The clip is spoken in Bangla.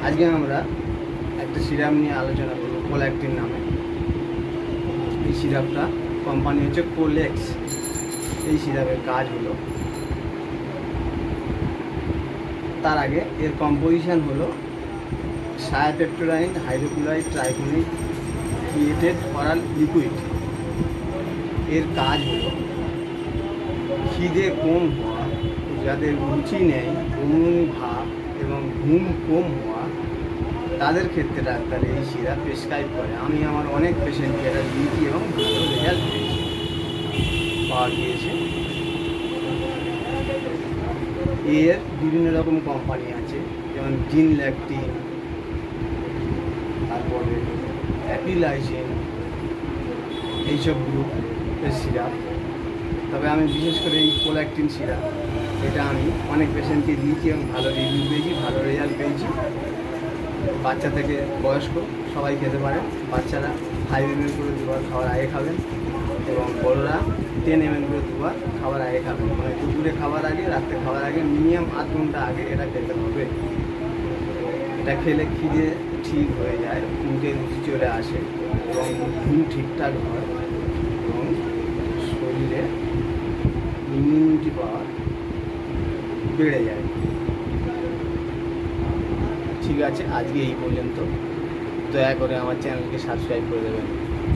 আজকে আমরা একটা সিরাপ নিয়ে আলোচনা করব, কোল্যাক্টিন নামে। এই সিরাপটা কোম্পানি হচ্ছে কোলেক্স। এই সিরাপের কাজ হলো, তার আগে এর কম্পোজিশন হলো সায়াপেপটোরাইন, হাইড্রোক্লোরাইড, ট্রাইকোনিক, ক্রিয়েটেড অরাল লিকুইড। এর কাজ হলো খিদে কম হওয়া, যাদের রুচি নেই, বমি ভাব এবং ঘুম কম হওয়া, তাদের ক্ষেত্রে ডাক্তার এই সিরাপ প্রেসক্রাইব করে। আমি আমার অনেক পেশেন্টকে এটা দিয়েছি এবং ভালো রেজাল্ট পাওয়া গিয়েছে। এর বিভিন্ন রকম কোম্পানি আছে, যেমন জিনল্যাকটিন, তারপরে অ্যাপিলাইসিন, এইসব গ্রুপের সিরাপ। তবে আমি বিশেষ করে এই কোল্যাক্টিন সিরাপ, এটা আমি অনেক পেশেন্টকে দিয়েছি এবং ভালো রিভিউ পেয়েছি, ভালো রেজাল্ট পেয়েছি। বাচ্চা থেকে বয়স্ক সবাই খেতে পারে। বাচ্চারা 5 ml করে দুবার খাওয়ার আগে খাবেন এবং বড়রা 10 ml করে দুবার খাওয়ার আগে খাবেন। মানে দুপুরে খাওয়ার আগে, রাত্রে খাওয়ার আগে মিনিমাম 8 ঘন্টা আগে এটা খেতে হবে। এটা খেলে খিদে ঠিক হয়ে যায়, মুখে রুচি চলে আসে এবং ঘুম ঠিকঠাক হয় এবং শরীরে ইমিউনিটি পাওয়ার বেড়ে যায়। ঠিক আছে, আজকে এই পর্যন্ত। দয়া করে আমার চ্যানেলকে সাবস্ক্রাইব করে দেবেন।